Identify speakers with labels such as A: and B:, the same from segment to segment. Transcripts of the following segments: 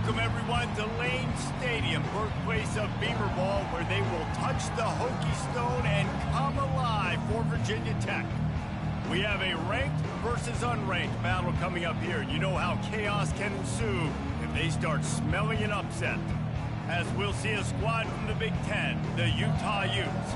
A: Welcome, everyone, to Lane Stadium, birthplace of Beamer Ball, where they will touch the Hokie Stone and come alive for Virginia Tech. We have a ranked versus unranked battle coming up here. You know how chaos can ensue if they start smelling an upset. As we'll see a squad from the Big Ten, the Utah Utes,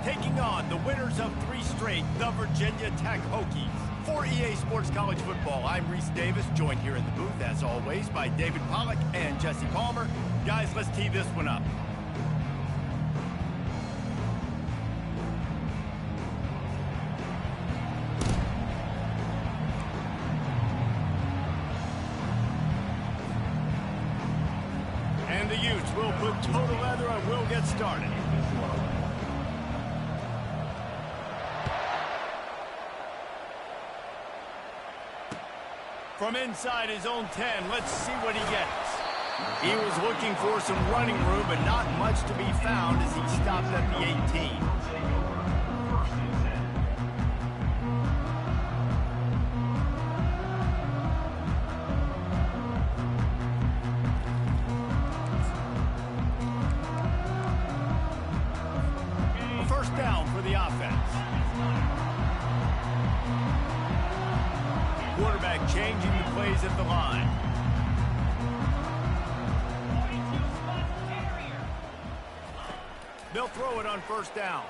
A: taking on the winners of 3 straight, the Virginia Tech Hokies. For EA Sports College Football, I'm Reese Davis, joined here in the booth, as always, by David Pollack and Jesse Palmer. Guys, let's tee this one up. And the Utes will put total leather and we'll get started. From inside his own 10, let's see what he gets. He was looking for some running room, but not much to be found as he stopped at the 18. A first down for the offense. Quarterback changing the plays at the line. They'll throw it on first down.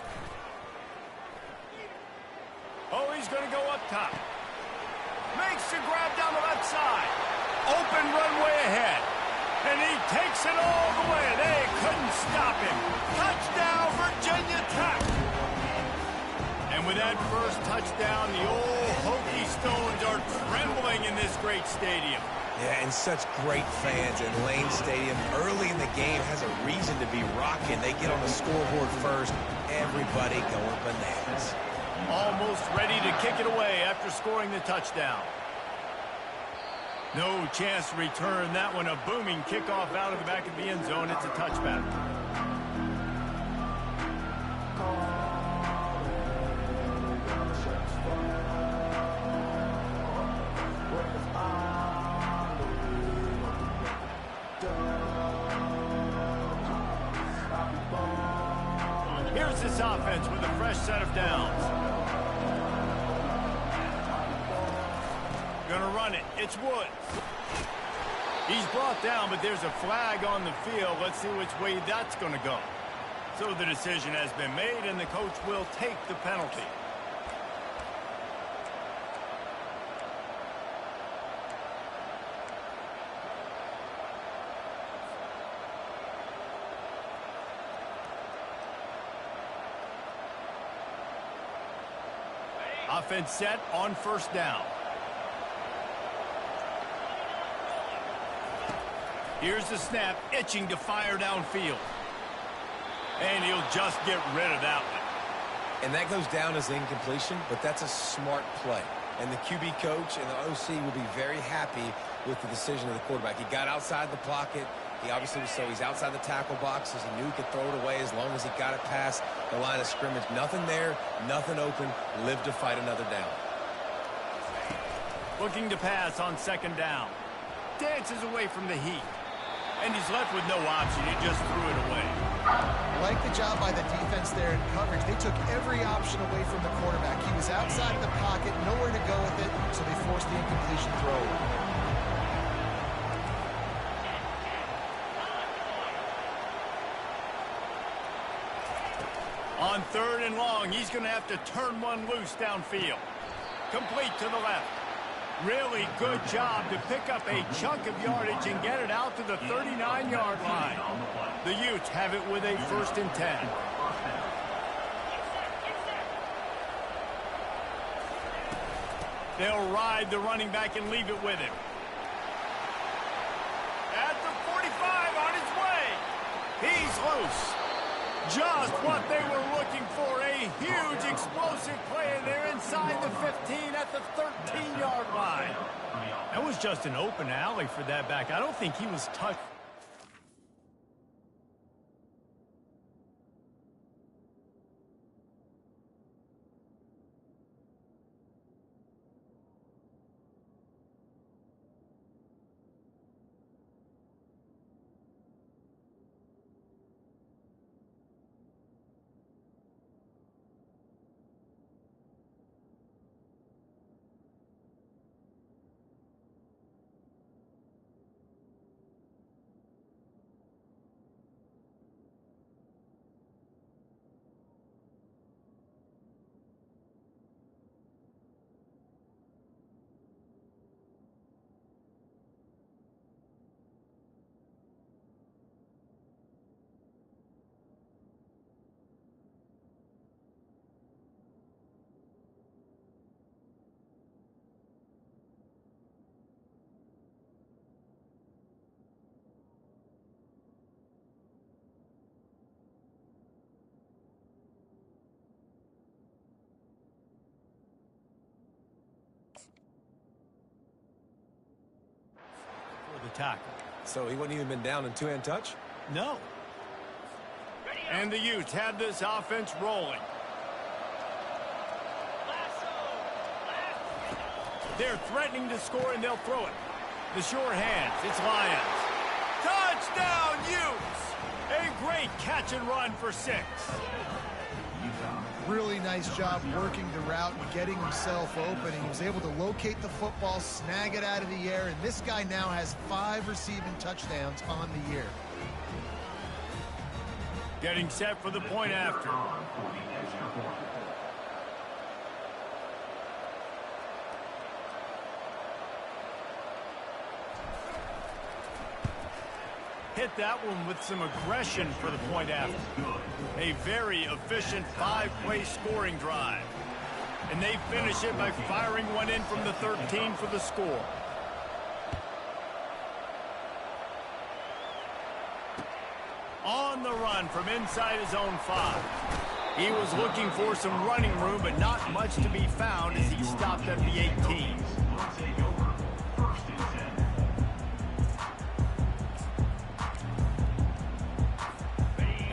A: Oh, he's going to go up top. Makes the grab down the left side. Open runway ahead. And he takes it all the way. They couldn't stop him. Touchdown, Virginia Tech. And with that first touchdown, the old Hokie Stones are trembling in this great stadium.
B: Yeah, and such great fans. And Lane Stadium early in the game has a reason to be rocking. They get on the scoreboard first. Everybody going bananas.
A: Almost ready to kick it away after scoring the touchdown. No chance to return that one. A booming kickoff out of the back of the end zone. It's a touchback. Here's this offense with a fresh set of downs. Gonna run it. It's Woods. He's brought down, but there's a flag on the field. Let's see which way that's gonna go. So the decision has been made, and the coach will take the penalty. Offense set on first down. Here's the snap, itching to fire downfield. And he'll just get rid of that one.
B: And that goes down as incompletion, but that's a smart play. And the QB coach and the OC will be very happy with the decision of the quarterback. He got outside the pocket. He obviously was so he's outside the tackle box, as he knew he could throw it away as long as he got it past the line of scrimmage. Nothing there, nothing open. Live to fight another down.
A: Looking to pass on second down. Dances away from the heat. And he's left with no option. He just threw it away.
C: Like the job by the defense there in coverage. They took every option away from the quarterback. He was outside of the pocket, nowhere to go with it, so they forced the incompletion throw.
A: On third and long, he's going to have to turn one loose downfield. Complete to the left. Really good job to pick up a chunk of yardage and get it out to the 39-yard line. The Utes have it with a first and 10. They'll ride the running back and leave it with him. At the 45 on his way. He's loose. Just what they were looking for, a huge explosive play, and they're inside the 15 at the 13-yard line. That was just an open alley for that back. I don't think he was touched. tackle.
B: So he wouldn't even been down in two-hand touch?
A: No. And the Utes have this offense rolling. They're threatening to score, and they'll throw it. The sure hands. It's Lions. Touchdown, Utes! A great catch and run for 6.
C: Really nice job working the route and getting himself open. He was able to locate the football, snag it out of the air, and this guy now has 5 receiving touchdowns on the year.
A: Getting set for the point after. Hit that one with some aggression for the point after. A very efficient 5-play scoring drive. And they finish it by firing one in from the 13 for the score. On the run from inside his own 5. He was looking for some running room, but not much to be found as he stopped at the 18.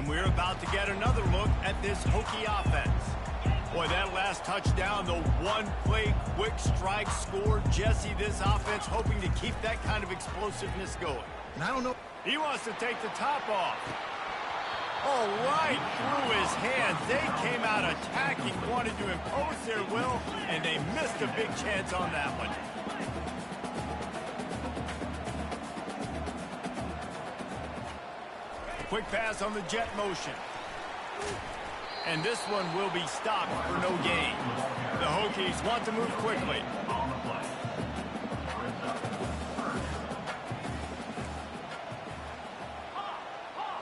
A: We're about to get another look at this Hokie offense. Boy, that last touchdown, the one-play quick strike score. Jesse, this offense hoping to keep that kind of explosiveness going.
C: And I don't know.
A: He wants to take the top off. Oh, right through his hands. They came out attacking, wanted to impose their will, and they missed a big chance on that one. Quick pass on the jet motion. And this one will be stopped for no gain. The Hokies want to move quickly.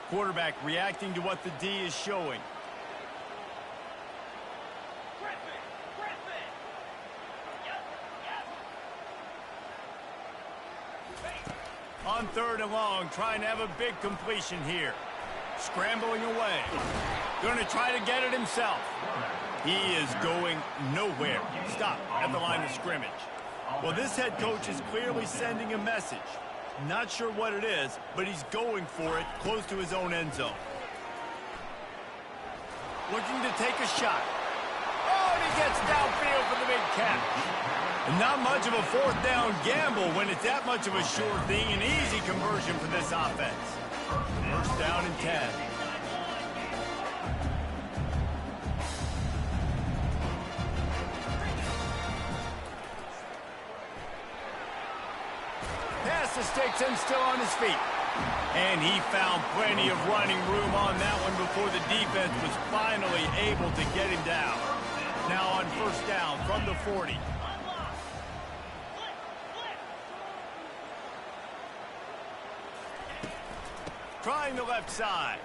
A: Quarterback reacting to what the D is showing. On 3rd and long, trying to have a big completion here. Scrambling away. Going to try to get it himself. He is going nowhere. Stop at the line of scrimmage. Well, this head coach is clearly sending a message. Not sure what it is, but he's going for it close to his own end zone. Looking to take a shot. Oh, and he gets downfield for the big catch. And not much of a 4th down gamble when it's that much of a sure thing. An easy conversion for this offense. 1st down and 10. Pass the sticks and still on his feet. And he found plenty of running room on that one before the defense was finally able to get him down. Now on 1st down from the 40. Trying the left side.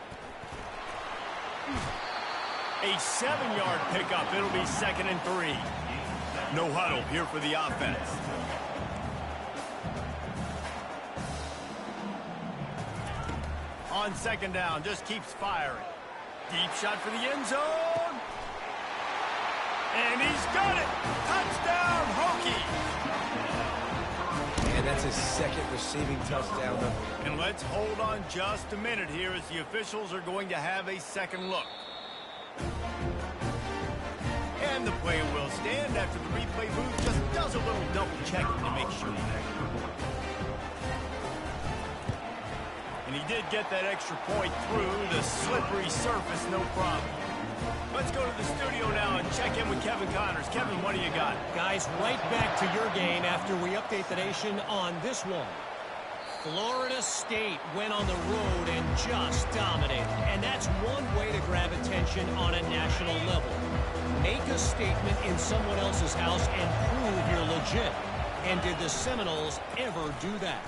A: A 7-yard pickup. It'll be 2nd and 3. No huddle here for the offense. On 2nd down, just keeps firing. Deep shot for the end zone. And he's got it. Touchdown, Hokie.
B: And that's his 2nd receiving touchdown.
A: And let's hold on just a minute here as the officials are going to have a second look. And the play will stand after the replay booth just does a little double checking to make sure. And he did get that extra point through the slippery surface, no problem. Let's go to the studio now and check in with Kevin Connors. Kevin, what do you got?
D: Guys, right back to your game after we update the nation on this one. Florida State went on the road and just dominated. And that's one way to grab attention on a national level. Make a statement in someone else's house and prove you're legit. And did the Seminoles ever do that?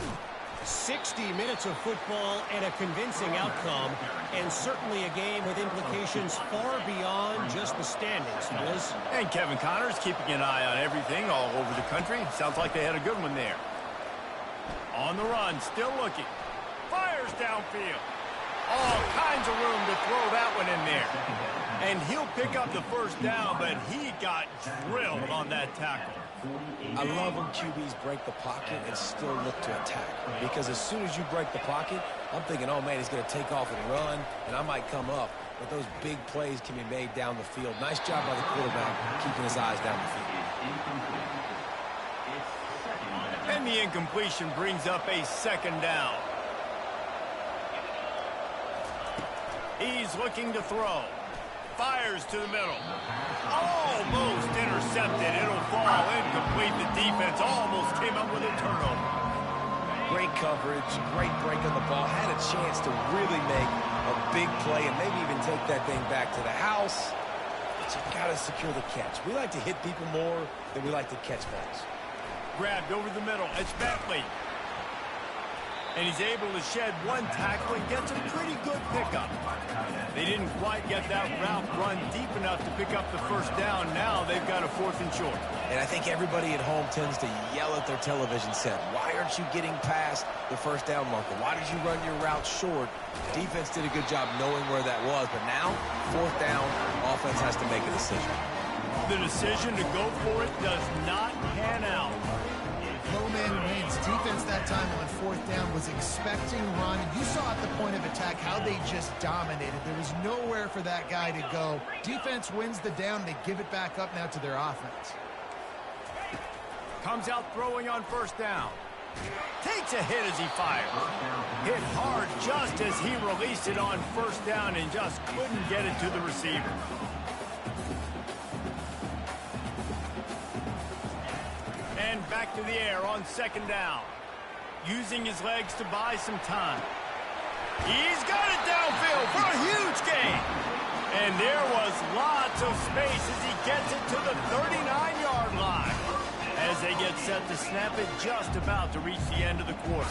D: 60 minutes of football and a convincing outcome, and certainly a game with implications far beyond just the standings, fellas.
A: And Kevin Connors keeping an eye on everything all over the country. Sounds like they had a good one there. On the run, still looking. Fires downfield. All kinds of room to throw that one in there. And he'll pick up the first down, but he got drilled on that tackle.
B: I love when QBs break the pocket and still look to attack. Because as soon as you break the pocket, I'm thinking, oh, man, he's going to take off and run, and I might come up. But those big plays can be made down the field. Nice job by the quarterback keeping his eyes down the field.
A: And the incompletion brings up a second down. He's looking to throw. Fires to the middle. Almost intercepted. It'll fall incomplete. The defense almost came up with a turnover.
B: Great coverage, great break on the ball. Had a chance to really make a big play and maybe even take that thing back to the house. But you got to secure the catch. We like to hit people more than we like to catch balls.
A: Grabbed over the middle. It's Bentley. And he's able to shed one tackle and gets a pretty good pickup. They didn't quite get that route run deep enough to pick up the first down. Now they've got a 4th and short.
B: And I think everybody at home tends to yell at their television set. Why aren't you getting past the first down marker? Why did you run your route short? Defense did a good job knowing where that was. But now, 4th down, offense has to make a decision.
A: The decision to go for it does not pan out.
C: No man wins. Defense that time on 4th down was expecting run. You saw at the point of attack how they just dominated. There was nowhere for that guy to go. Defense wins the down. They give it back up now to their offense.
A: Comes out throwing on 1st down. Takes a hit as he fires. Hit hard just as he released it on 1st down and just couldn't get it to the receiver. And back to the air on 2nd down. Using his legs to buy some time. He's got it downfield for a huge gain. And there was lots of space as he gets it to the 39-yard line. As they get set to snap it, just about to reach the end of the quarter.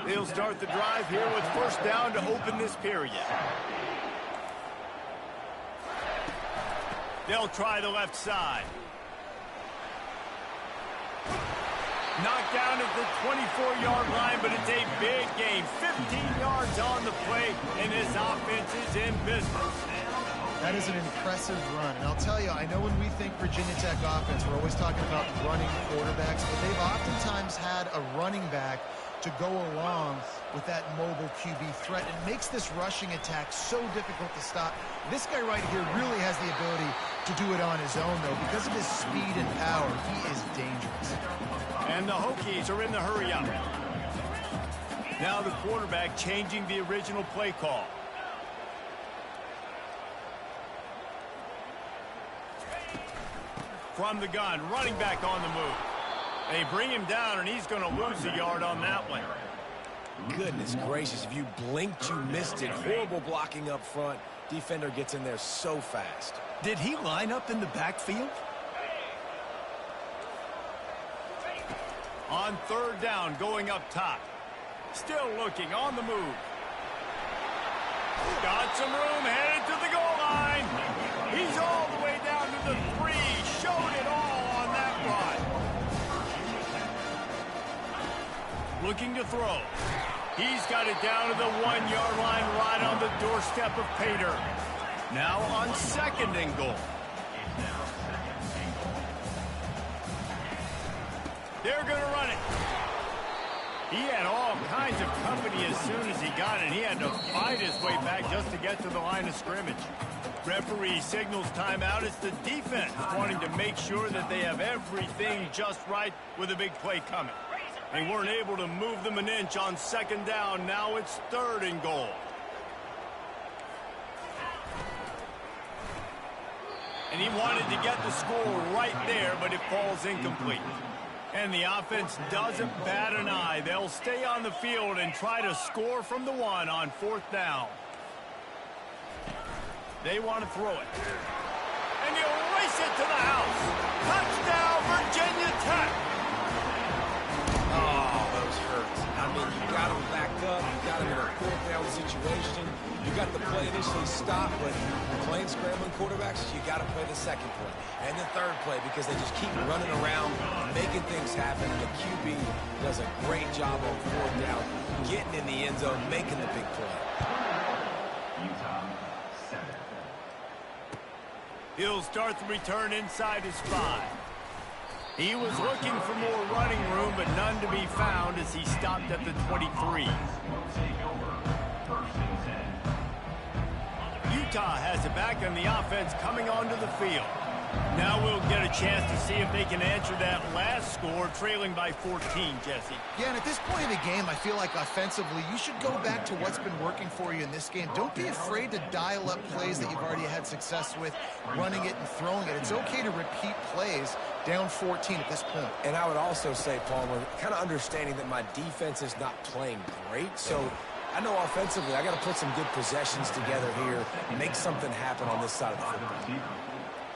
A: They'll start the drive here with 1st down to open this period. They'll try the left side. Knocked down at the 24-yard line, but it's a big gain. 15 yards on the play, and this offense is in business.
C: That is an impressive run. And I'll tell you, I know when we think Virginia Tech offense, we're always talking about running quarterbacks, but they've oftentimes had a running back to go along with that mobile QB threat. It makes this rushing attack so difficult to stop. This guy right here really has the ability to do it on his own, though. Because of his speed and power, he is dangerous.
A: And the Hokies are in the hurry-up. Now the quarterback changing the original play call. From the gun, running back on the move. They bring him down, and he's going to lose a yard on that one.
B: Goodness gracious, if you blinked, you missed it. Horrible blocking up front. Defender gets in there so fast.
A: Did he line up in the backfield? On 3rd down, going up top. Still looking, on the move. Got some room, headed to the goal line. He's all the way down to the 3. Showed it all on that run. Looking to throw. He's got it down to the 1-yard line, right on the doorstep of Pater. Now on 2nd and goal. They're going to run it. He had all kinds of company as soon as he got it. He had to fight his way back just to get to the line of scrimmage. Referee signals timeout. It's the defense wanting to make sure that they have everything just right with a big play coming. They weren't able to move them an inch on 2nd down. Now it's 3rd and goal. And he wanted to get the score right there, but it falls incomplete. And the offense doesn't bat an eye. They'll stay on the field and try to score from the 1 on 4th down. They want to throw it. And he'll race it to the house. Touchdown, Virginia Tech.
B: Oh, those hurt. I mean, you got him back up. You got him in a got the play initially stopped, but playing scrambling quarterbacks, you got to play the second play and the third play because they just keep running around, making things happen. And the QB does a great job on fourth down, getting in the end zone, making the big play.
A: He'll start the return inside his 5. He was looking for more running room, but none to be found as he stopped at the 23. Utah has it back on the offense coming onto the field. Now we'll get a chance to see if they can answer that last score, trailing by 14, Jesse.
C: Yeah, and at this point in the game, I feel like offensively, you should go back to what's been working for you in this game. Don't be afraid to dial up plays that you've already had success with, running it and throwing it. It's okay to repeat plays down 14 at this point.
B: And I would also say, Palmer, kind of understanding that my defense is not playing great, so I know offensively I got to put some good possessions together here and make something happen on this side of the football.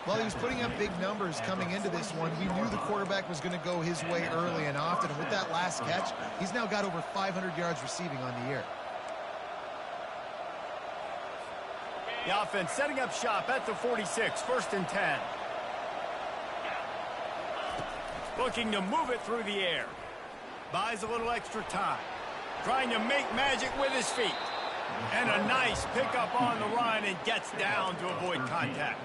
C: Well, he was putting up big numbers coming into this one. We knew the quarterback was going to go his way early and often. And with that last catch, he's now got over 500 yards receiving on the year.
A: The offense setting up shop at the 46, 1st and 10. Looking to move it through the air. Buys a little extra time. Trying to make magic with his feet. And a nice pickup on the run and gets down to avoid contact.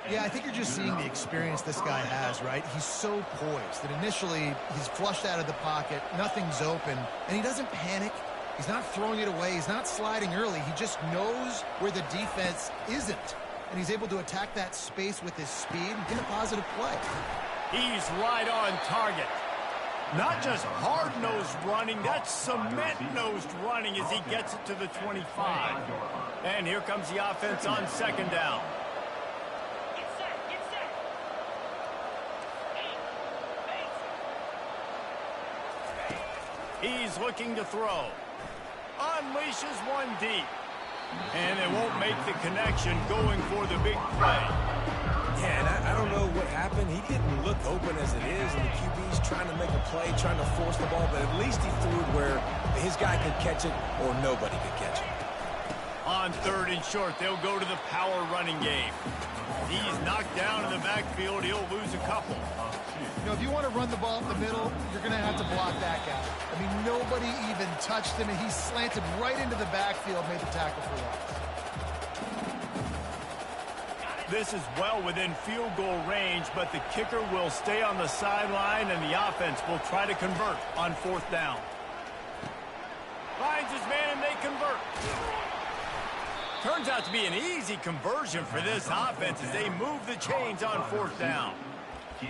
C: Yeah, I think you're just seeing the experience this guy has, right? He's so poised that initially he's flushed out of the pocket, nothing's open, and he doesn't panic. He's not throwing it away. He's not sliding early. He just knows where the defense isn't, and he's able to attack that space with his speed and get a positive play.
A: He's right on target. Not just hard-nosed running, that's cement-nosed running as he gets it to the 25. And here comes the offense on 2nd down. He's looking to throw. Unleashes one deep. And they won't make the connection going for the big play.
B: Yeah, and I don't know what happened. He didn't look open as it is, and the QB's trying to make a play, trying to force the ball, but at least he threw it where his guy could catch it or nobody could catch it.
A: On 3rd and short, they'll go to the power running game. He's knocked down in the backfield. He'll lose a couple.
C: You know, if you want to run the ball up the middle, you're going to have to block that guy. I mean, nobody even touched him, and he slanted right into the backfield, made the tackle for loss.
A: This is well within field goal range, but the kicker will stay on the sideline, and the offense will try to convert on 4th down. Finds his man, and they convert. Turns out to be an easy conversion for this offense as they move the chains on 4th down.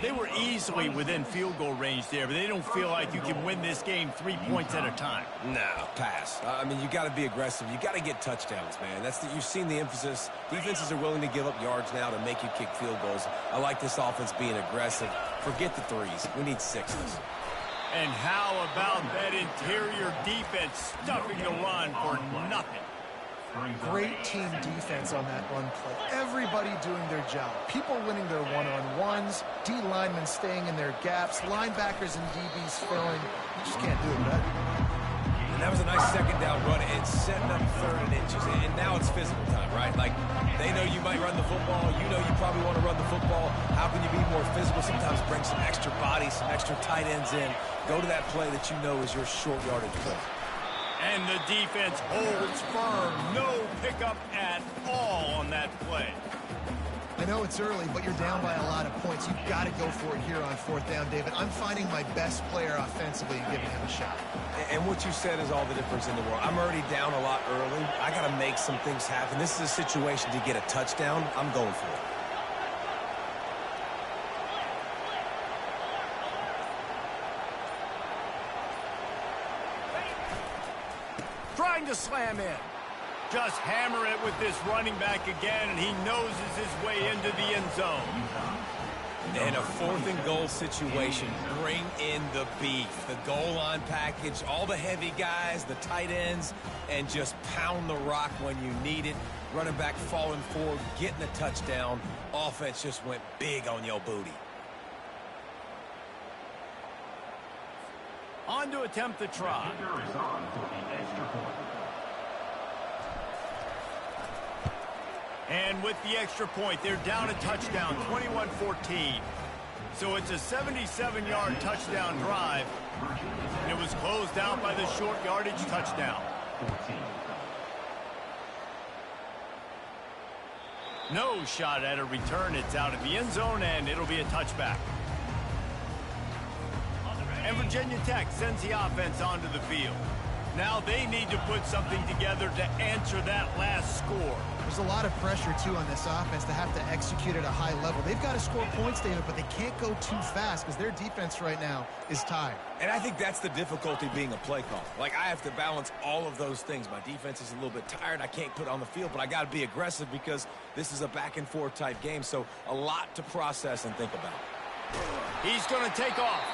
A: They were easily within field goal range there, but they don't feel like you can win this game 3 points at a time.
B: No, pass. I mean, you got to be aggressive. You got to get touchdowns, man. You've seen the emphasis. Defenses are willing to give up yards now to make you kick field goals. I like this offense being aggressive. Forget the threes. We need 6s.
A: And how about that interior defense stuffing the run for nothing?
C: Great team defense on that run play. Everybody doing their job. People winning their one-on-ones, D linemen staying in their gaps, linebackers and DBs filling. You just can't do it better.
B: And that was a nice 2nd down run. It's setting up 3rd and inches. And now it's physical time, right? Like, they know you might run the football. You know you probably want to run the football. How can you be more physical? Sometimes bring some extra bodies, some extra tight ends in. Go to that play that you know is your short yardage play.
A: And the defense holds firm. No pickup at all on that play.
C: I know it's early, but you're down by a lot of points. You've got to go for it here on 4th down, David. I'm finding my best player offensively and giving him a shot.
B: And what you said is all the difference in the world. I'm already down a lot early. I got to make some things happen. This is a situation to get a touchdown. I'm going for it.
A: Trying to slam in. Just hammer it with this running back again, and he noses his way into the end zone.
B: In a 4th and goal situation, bring in the beef. The goal line package, all the heavy guys, the tight ends, and just pound the rock when you need it. Running back falling forward, getting a touchdown. Offense just went big on your booty.
A: On to attempt the try. And with the extra point, they're down a touchdown, 21-14. So it's a 77-yard touchdown drive. And it was closed out by the short yardage touchdown. No shot at a return. It's out of the end zone, and it'll be a touchback. And Virginia Tech sends the offense onto the field. Now they need to put something together to answer that last score.
C: There's a lot of pressure, too, on this offense to have to execute at a high level. They've got to score points, David, but they can't go too fast because their defense right now is tired.
B: And I think that's the difficulty being a play call. Like, I have to balance all of those things. My defense is a little bit tired. I can't put on the field, but I got to be aggressive because this is a back-and-forth type game. So a lot to process and think about.
A: He's going to take off.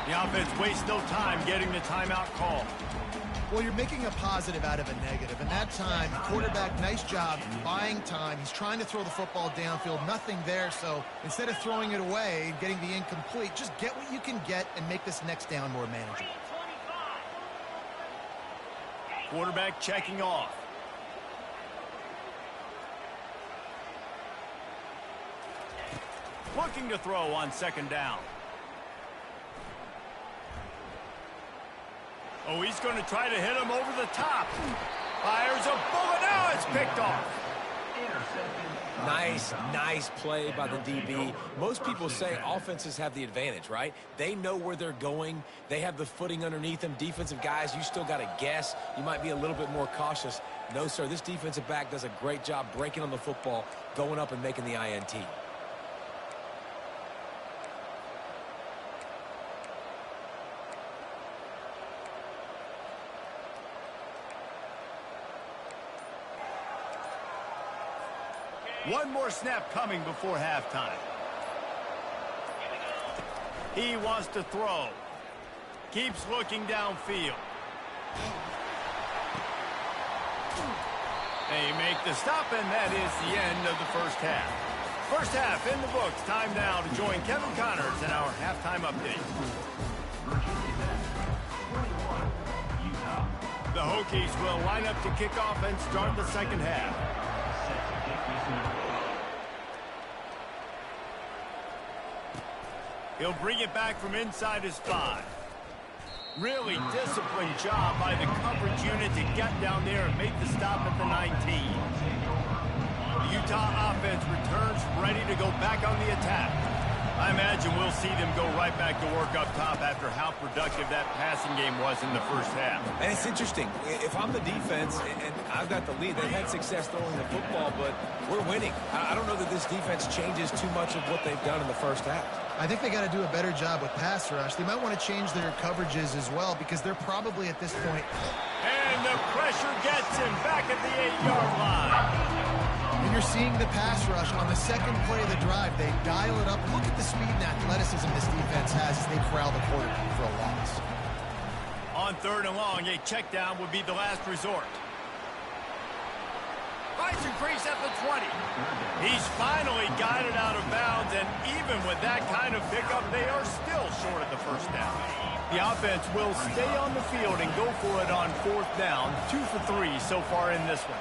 A: The offense wastes no time getting the timeout call.
C: Well, you're making a positive out of a negative. And that time, the quarterback, nice job buying time. He's trying to throw the football downfield. Nothing there. So instead of throwing it away and getting the incomplete, just get what you can get and make this next down more manageable.
A: Quarterback checking off. Looking to throw on second down. Oh, he's going to try to hit him over the top. Fires a bullet. Now it's picked off.
B: Nice play by the DB. Most people say offenses have the advantage, right? They know where they're going. They have the footing underneath them. Defensive guys, you still got to guess. You might be a little bit more cautious. No, sir, this defensive back does a great job breaking on the football, going up and making the INT.
A: One more snap coming before halftime. He wants to throw. Keeps looking downfield. They make the stop, and that is the end of the first half. First half in the books. Time now to join Kevin Connors in our halftime update. The Hokies will line up to kick off and start the second half. He'll bring it back from inside his 5. Really disciplined job by the coverage unit to get down there and make the stop at the 19. The Utah offense returns ready to go back on the attack. I imagine we'll see them go right back to work up top after how productive that passing game was in the first half.
B: And it's interesting. If I'm the defense and I've got the lead, they've had success throwing the football, but we're winning. I don't know that this defense changes too much of what they've done in the first half.
C: I think they got to do a better job with pass rush. They might want to change their coverages as well because they're probably at this point.
A: And the pressure gets him back at the 8-yard line.
C: And you're seeing the pass rush on the second play of the drive. They dial it up. Look at the speed and athleticism this defense has as they corral the quarterback for a loss.
A: On third and long, a check down would be the last resort. Finds a crease at the 20. He's finally got it out of bounds, and even with that kind of pickup, they are still short of the first down. The offense will stay on the field and go for it on fourth down. 2 for 3 so far in this one.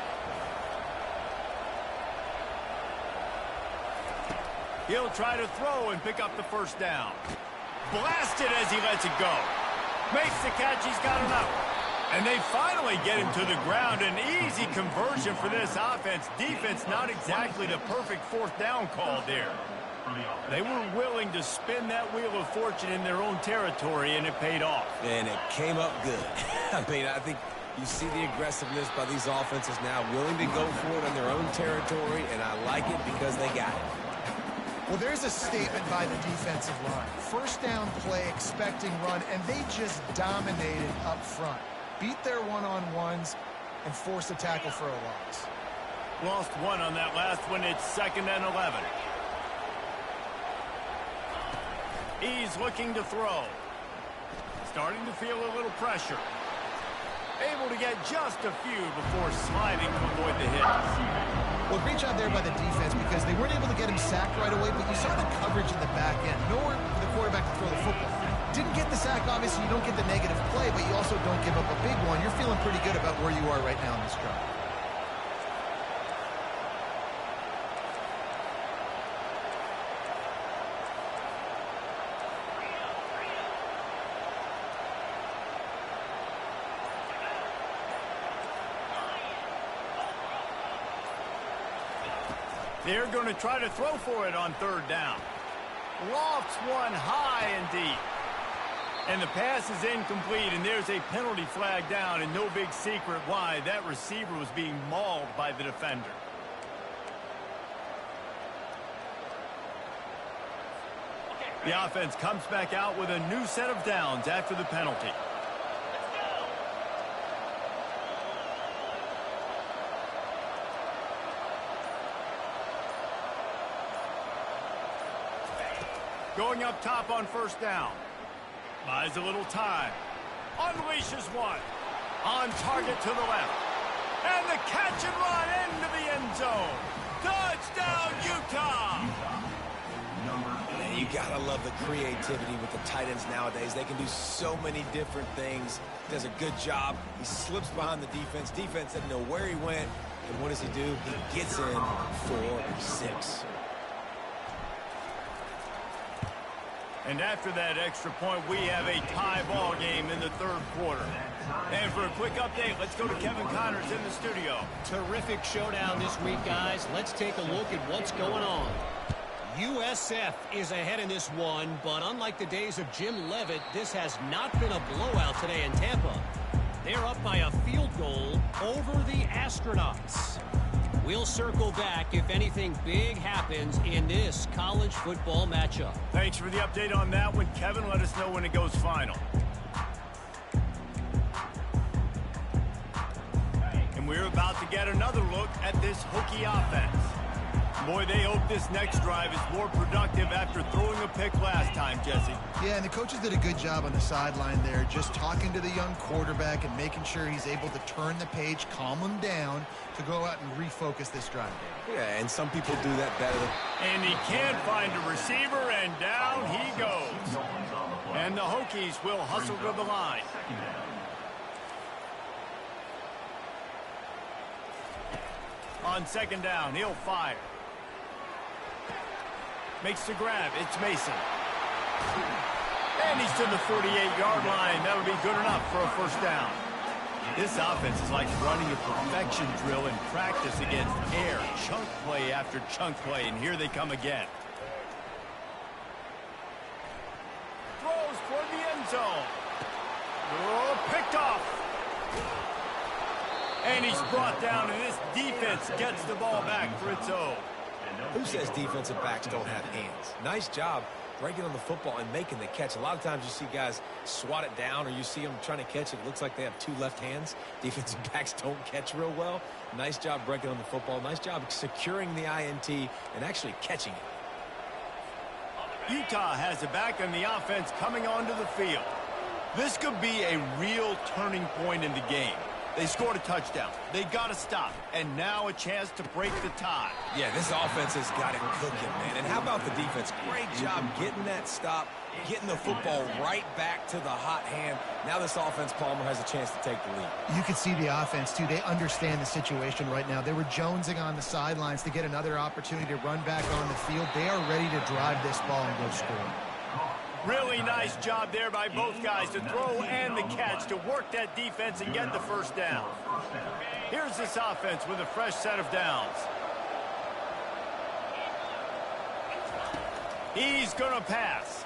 A: He'll try to throw and pick up the first down. Blasted as he lets it go. Makes the catch. He's got enough. And they finally get him to the ground. An easy conversion for this offense. Defense not exactly the perfect fourth down call there. They were willing to spin that wheel of fortune in their own territory, and it paid off.
B: And it came up good. I mean, I think you see the aggressiveness by these offenses now, willing to go for it on their own territory, and I like it because they got it.
C: Well, there's a statement by the defensive line. First down play, expecting run, and they just dominated up front. Beat their one-on-ones and forced a tackle for a loss.
A: Lost one on that last one. It's 2nd and 11. He's looking to throw. Starting to feel a little pressure. Able to get just a few before sliding to avoid the hit.
C: Well, great job there by the defense because they weren't able to get him sacked right away, but you saw the coverage in the back end. Nowhere for the quarterback to throw the football. Didn't get the sack, obviously you don't get the negative play, but you also don't give up a big one. You're feeling pretty good about where you are right now in this drive.
A: They're going to try to throw for it on third down. Lofts one high and deep. And the pass is incomplete, and there's a penalty flag down, and no big secret why. That receiver was being mauled by the defender. The offense comes back out with a new set of downs after the penalty. Going up top on first down. Buys a little time. Unleashes one. On target to the left. And the catch and run into the end zone. Touchdown, Utah!
B: Man, you gotta love the creativity with the tight ends nowadays. They can do so many different things. Does a good job. He slips behind the defense. Defense doesn't know where he went. And what does he do? He gets in for 6.
A: And after that extra point, we have a tie ball game in the third quarter. And for a quick update, let's go to Kevin Connors in the studio.
D: Terrific showdown this week, guys. Let's take a look at what's going on. USF is ahead in this one, but unlike the days of Jim Leavitt, this has not been a blowout today in Tampa. They're up by a field goal over the Astronauts. We'll circle back if anything big happens in this college football matchup.
A: Thanks for the update on that one, Kevin. Let us know when it goes final. And we're about to get another look at this Hokie offense. Boy, they hope this next drive is more productive after throwing a pick last time, Jesse.
C: Yeah, and the coaches did a good job on the sideline there, just talking to the young quarterback and making sure he's able to turn the page, calm him down to go out and refocus this drive.
B: Yeah, and some people do that better.
A: And he can't find a receiver, and down he goes. And the Hokies will hustle to the line. On second down, he'll fire. Makes the grab. It's Mason. And he's to the 48-yard line. That'll be good enough for a first down. This offense is like running a perfection drill in practice against air. Chunk play after chunk play, and here they come again. Throws toward the end zone. Oh, picked off. And he's brought down, and this defense gets the ball back for its own.
B: Who says defensive backs don't have hands? Nice job breaking on the football and making the catch. A lot of times you see guys swat it down, or you see them trying to catch it. It looks like they have 2 left hands. Defensive backs don't catch real well. Nice job breaking on the football. Nice job securing the INT and actually catching it.
A: Utah has it back on the offense coming onto the field. This could be a real turning point in the game. They scored a touchdown. They got to stop. And now a chance to break the tie.
B: Yeah, this offense has got it cooking, man. And how about the defense? Great job getting that stop, getting the football right back to the hot hand. Now this offense, Palmer, has a chance to take the lead.
C: You can see the offense, too. They understand the situation right now. They were jonesing on the sidelines to get another opportunity to run back on the field. They are ready to drive this ball and go score.
A: Really nice job there by both guys to throw and the catch to work that defense and get the first down. Here's this offense with a fresh set of downs. He's going to pass.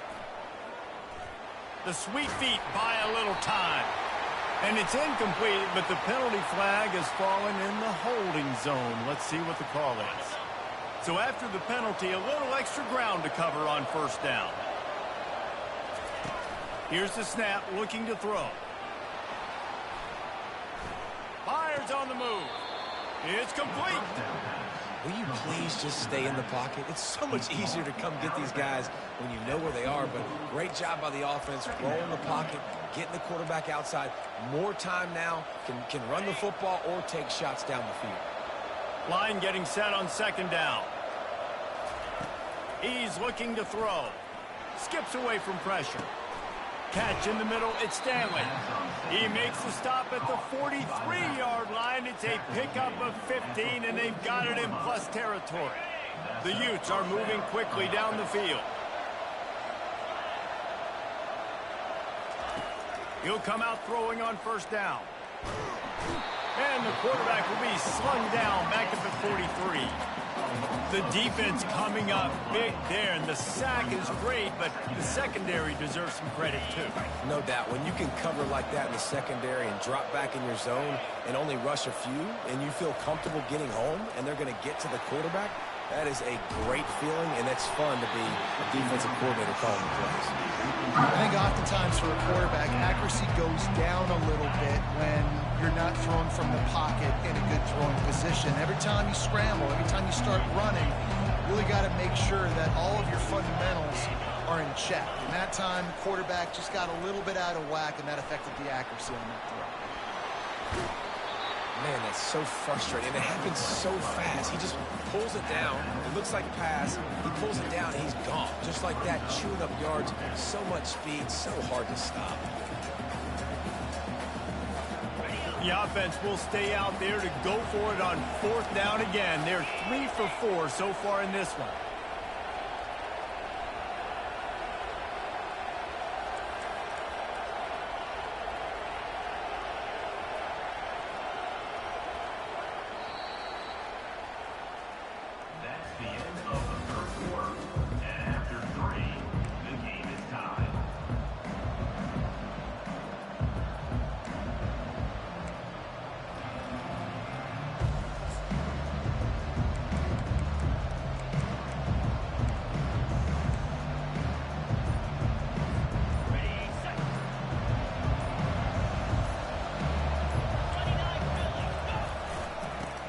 A: The sweet feet buy a little time. And it's incomplete, but the penalty flag has fallen in the holding zone. Let's see what the call is. So after the penalty, a little extra ground to cover on first down. Here's the snap, looking to throw. Fires on the move. It's complete.
B: Will you please just stay in the pocket? It's so much easier to come get these guys when you know where they are, but great job by the offense, rolling the pocket, getting the quarterback outside. More time now, can run the football or take shots down the field.
A: Line getting set on second down. He's looking to throw. Skips away from pressure. Catch in the middle, it's Stanley. He makes the stop at the 43-yard line. It's a pickup of 15, and they've got it in plus territory. The Utes are moving quickly down the field. He'll come out throwing on first down. And the quarterback will be slung down back at the 43. The defense coming up big there, and the sack is great, but the secondary deserves some credit too.
B: No doubt. When you can cover like that in the secondary and drop back in your zone and only rush a few, and you feel comfortable getting home, and they're going to get to the quarterback, that is a great feeling, and it's fun to be a defensive coordinator calling the plays.
C: I think oftentimes for a quarterback, accuracy goes down a little bit when you're not throwing from the pocket in a good throwing position. Every time you scramble, every time you start running, you really got to make sure that all of your fundamentals are in check. And that time, the quarterback just got a little bit out of whack, and that affected the accuracy on that throw.
B: Man, that's so frustrating. And it happens so fast. He just pulls it down. It looks like a pass. He pulls it down, and he's gone. Just like that, chewing up yards. So much speed, so hard to stop.
A: The offense will stay out there to go for it on 4th down again. They're 3 for 4 so far in this one.
E: That's the end of the first quarter, and after 3, the game is tied.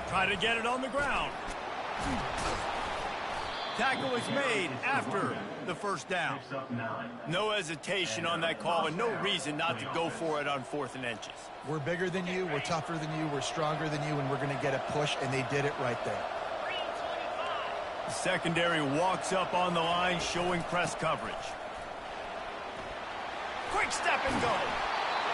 A: Try to get it on the ground. Tackle is made after the first down.
E: Picks up 9.
A: No hesitation on that call, and no reason not to go for it on 4th and inches.
C: We're bigger than you, we're tougher than you, we're stronger than you, and we're going to get a push, and they did it right there.
A: The secondary walks up on the line, showing press coverage. Quick step and go.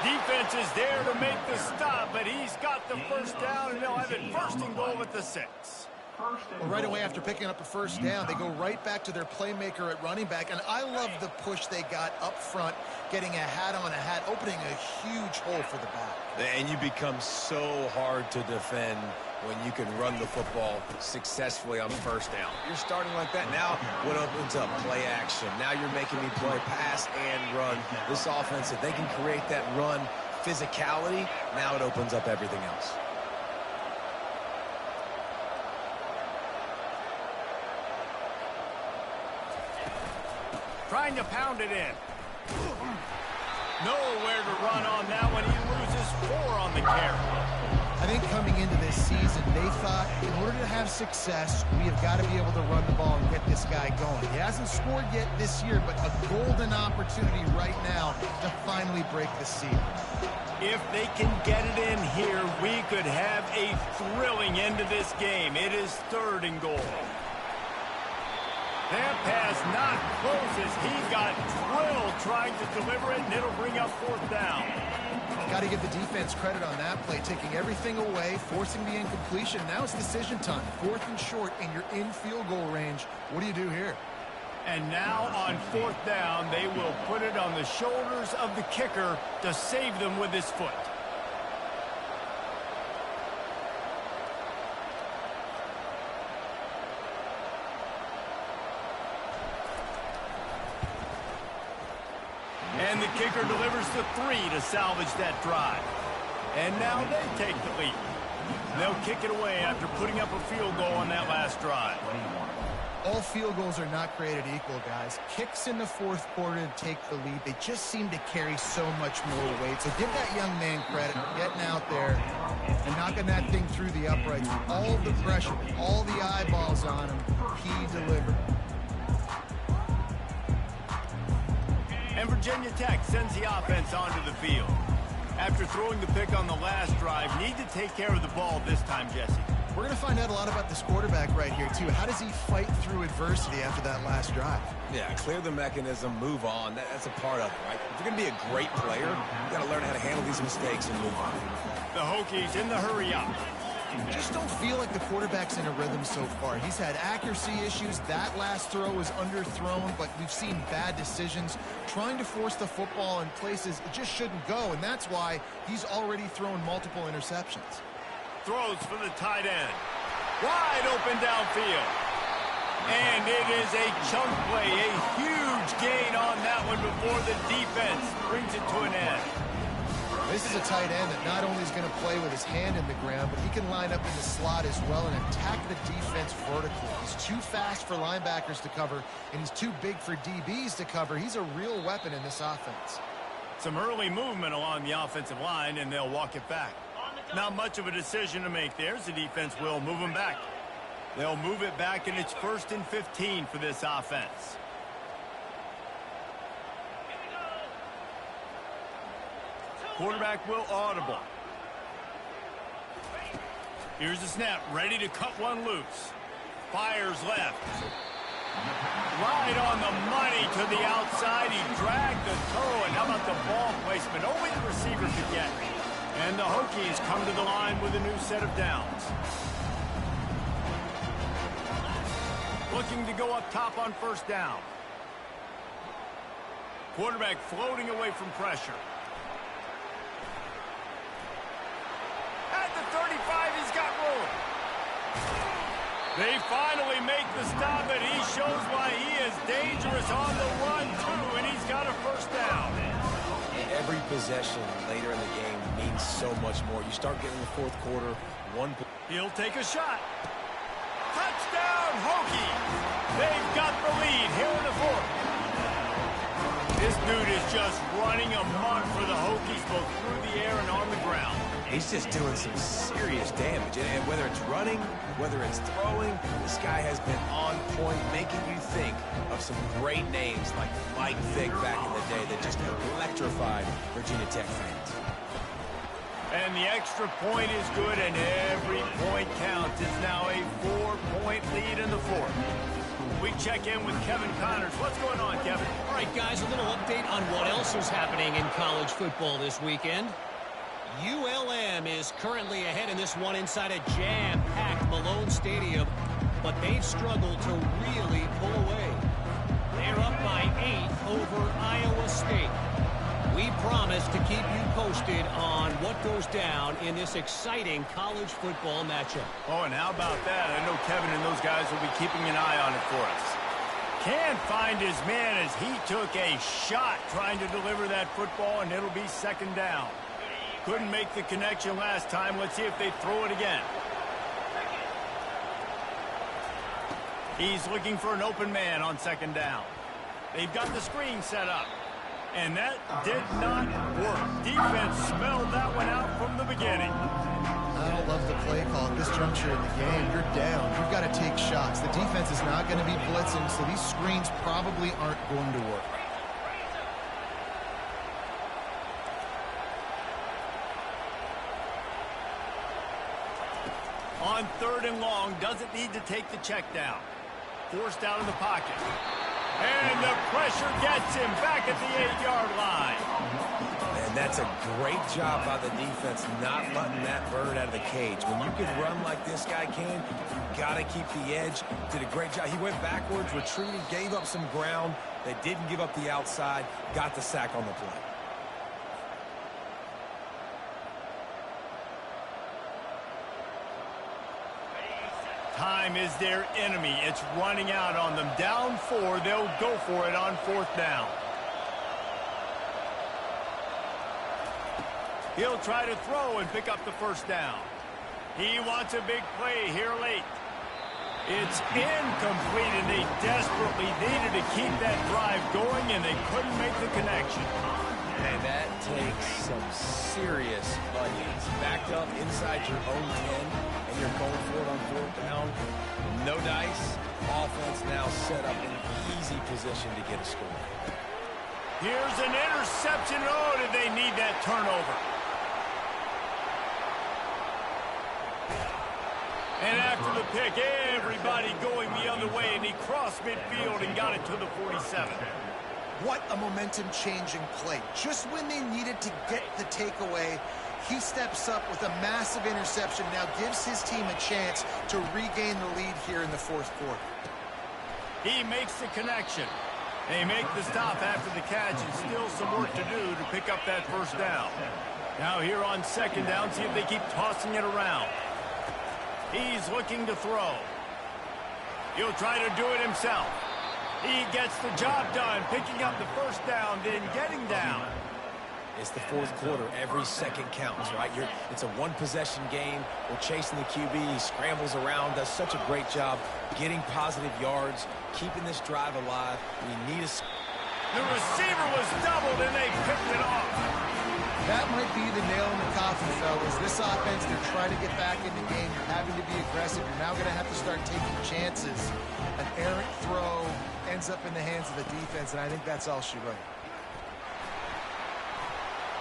A: Defense is there to make the stop, but he's got the first down, and they'll have it 1st and goal at the 6.
C: Well, right away after picking up a first down, they go right back to their playmaker at running back, and I love the push they got up front, getting a hat on a hat, opening a huge hole for the back.
B: And you become so hard to defend when you can run the football successfully on 1st down. You're starting like that. Now what opens up? Play action. Now you're making me play pass and run. This offense, if they can create that run physicality, now it opens up everything else.
A: Trying to pound it in. Nowhere to run on that one. He loses 4 on the carry.
C: I think coming into this season, they thought in order to have success, we have got to be able to run the ball and get this guy going. He hasn't scored yet this year, but a golden opportunity right now to finally break the seal.
A: If they can get it in here, we could have a thrilling end to this game. It is 3rd and goal. That pass not close as he got drilled trying to deliver it, and it'll bring up 4th down.
C: Got to give the defense credit on that play, taking everything away, forcing the incompletion. Now it's decision time. 4th and short, and you're in field goal range. What do you do here?
A: And now on 4th down, they will put it on the shoulders of the kicker to save them with his foot. And the kicker delivers the 3 to salvage that drive. And now they take the lead. They'll kick it away after putting up a field goal on that last drive.
C: All field goals are not created equal, guys. Kicks in the 4th quarter to take the lead. They just seem to carry so much more weight. So give that young man credit for getting out there and knocking that thing through the uprights. All the pressure, all the eyeballs on him, he delivered.
A: And Virginia Tech sends the offense onto the field. After throwing the pick on the last drive, need to take care of the ball this time, Jesse.
C: We're going to find out a lot about this quarterback right here, too. How does he fight through adversity after that last drive?
B: Yeah, clear the mechanism, move on. That's a part of it, right? If you're going to be a great player, you got to learn how to handle these mistakes and move on.
A: The Hokies in the hurry up.
C: Just don't feel like the quarterback's in a rhythm so far. He's had accuracy issues. That last throw was underthrown, but we've seen bad decisions. Trying to force the football in places it just shouldn't go, and that's why he's already thrown multiple interceptions.
A: Throws for the tight end. Wide open downfield. And it is a chunk play, a huge gain on that one before the defense brings it to an end.
C: This is a tight end that not only is going to play with his hand in the ground, but he can line up in the slot as well and attack the defense vertically. He's too fast for linebackers to cover, and he's too big for DBs to cover. He's a real weapon in this offense.
A: Some early movement along the offensive line, and they'll walk it back. Not much of a decision to make there, so the defense will move him back. They'll move it back, and it's 1st and 15 for this offense. Quarterback will audible. Here's the snap, ready to cut one loose. Fires left. Right on the money to the outside. He dragged the toe, and how about the ball placement? Only the receiver could get. And the Hokies come to the line with a new set of downs. Looking to go up top on 1st down. Quarterback floating away from pressure. At the 35, he's got room. They finally make the stop, and he shows why he is dangerous on the run, too, and he's got a 1st down.
B: Every possession later in the game means so much more. You start getting the 4th quarter,
A: He'll take a shot. Touchdown, Hokies! They've got the lead here in the 4th. This dude is just running amok for the Hokies, both through the air and on the ground.
B: He's just doing some serious damage. And whether it's running, whether it's throwing, this guy has been on point, making you think of some great names like Mike Vick back in the day that just electrified Virginia Tech fans.
A: And the extra point is good, and every point counts. It's now a 4-point lead in the 4th. We check in with Kevin Connors. What's going on, Kevin?
D: All right, guys, a little update on what else is happening in college football this weekend. ULM is currently ahead in this one inside a jam-packed Malone Stadium, but they've struggled to really pull away. They're up by 8 over Iowa State. We promise to keep you posted on what goes down in this exciting college football matchup.
A: Oh, and how about that? I know Kevin and those guys will be keeping an eye on it for us. Can't find his man as he took a shot trying to deliver that football, and it'll be 2nd down. Couldn't make the connection last time. Let's see if they throw it again. He's looking for an open man on 2nd down. They've got the screen set up. And that did not work. Defense smelled that one out from the beginning.
C: I don't love the play call at this juncture in the game. You're down. You've got to take shots. The defense is not going to be blitzing, so these screens probably aren't going to work.
A: On 3rd and long, doesn't need to take the check down. Forced out of the pocket. And the pressure gets him back at the 8-yard line.
B: And that's a great job by the defense not letting that bird out of the cage. When you can run like this guy can, you got to keep the edge. Did a great job. He went backwards, retreated, gave up some ground. They didn't give up the outside, got the sack on the play.
A: Time is their enemy. It's running out on them. Down 4, they'll go for it on 4th down. He'll try to throw and pick up the 1st down. He wants a big play here late. It's incomplete, and they desperately needed to keep that drive going, and they couldn't make the connection.
B: And that takes some serious onions. Backed up inside your own 10, and you're going for it on 4th down. No dice. Offense now set up in easy position to get a score.
A: Here's an interception. Oh, did they need that turnover? And after the pick, everybody going the other way, and he crossed midfield and got it to the 47.
C: What a momentum-changing play. Just when they needed to get the takeaway, he steps up with a massive interception, now gives his team a chance to regain the lead here in the 4th quarter.
A: He makes the connection. They make the stop after the catch, and still some work to do to pick up that 1st down. Now here on 2nd down, see if they keep tossing it around. He's looking to throw. He'll try to do it himself. He gets the job done, picking up the first down, then getting down.
B: It's the fourth quarter. Every second counts, right? It's a one-possession game. We're chasing the QB. He scrambles around, does such a great job getting positive yards, keeping this drive alive. We need a...
A: The receiver was doubled, and they picked it off.
C: That might be the nail in the coffin, fellas. This offense, they're trying to get back in the game. You're having to be aggressive. You're now going to have to start taking chances. An errant throw ends up in the hands of the defense, and I think that's all she wrote.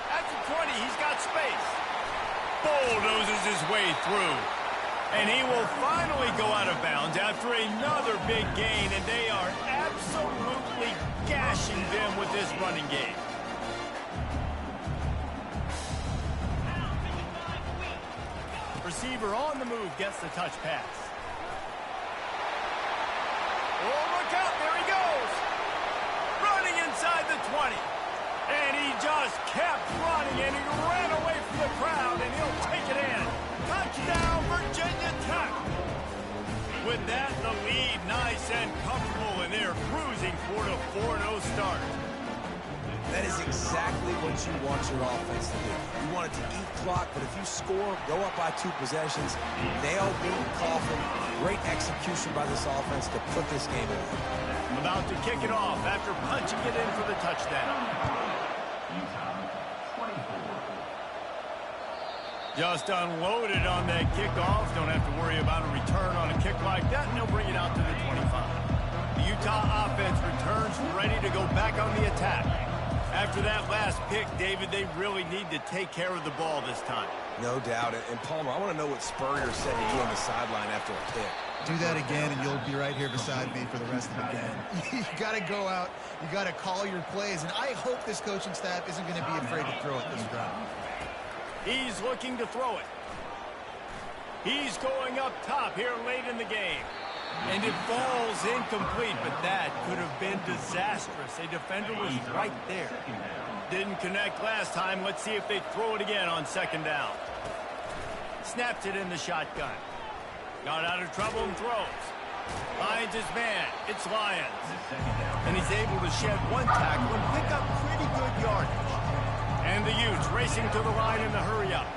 A: At the 20, he's got space. Bulldozes his way through. And he will finally go out of bounds after another big gain, and they are absolutely gashing them with this running game. Receiver on the move gets the touch pass. Oh, look out, there he goes. Running inside the 20. And he just kept running, and he ran away from the crowd, and he'll take it in. Touchdown, Virginia Tech. With that, the lead nice and comfortable, and they're cruising toward a 4-0 start.
B: That is exactly what you want your offense to do. You want it to eat clock, but if you score, go up by 2 possessions, nail beat Coffin. Great execution by this offense to put this game away.
A: About to kick it off after punching it in for the touchdown. Just unloaded on that kickoff. Don't have to worry about a return on a kick like that, and they'll bring it out to the 25. The Utah offense returns ready to go back on the attack. After that last pick, David, they really need to take care of the ball this time.
B: No doubt. And Palmer, I want to know what Spurrier said to you on the sideline after a pick.
C: Do that again, and you'll be right here beside me for the rest of the game. You got to go out. You got to call your plays, and I hope this coaching staff isn't going to be afraid to throw it this round.
A: He's looking to throw it. He's going up top here late in the game. And it falls incomplete, but that could have been disastrous. A defender was right there. Didn't connect last time. Let's see if they throw it again on second down. Snaps it in the shotgun. Got out of trouble and throws. Finds his man. It's Lyons. And he's able to shed one tackle and pick up pretty good yardage. And the Utes racing to the line in the hurry-up.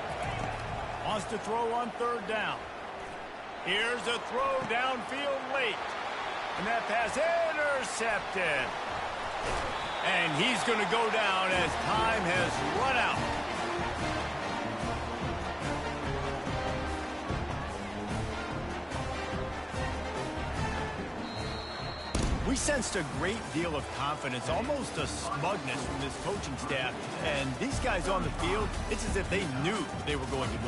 A: Wants to throw on third down. Here's a throw downfield late. And that pass intercepted. And he's going to go down as time has run out. We sensed a great deal of confidence, almost a smugness from this coaching staff. And these guys on the field, it's as if they knew they were going to win.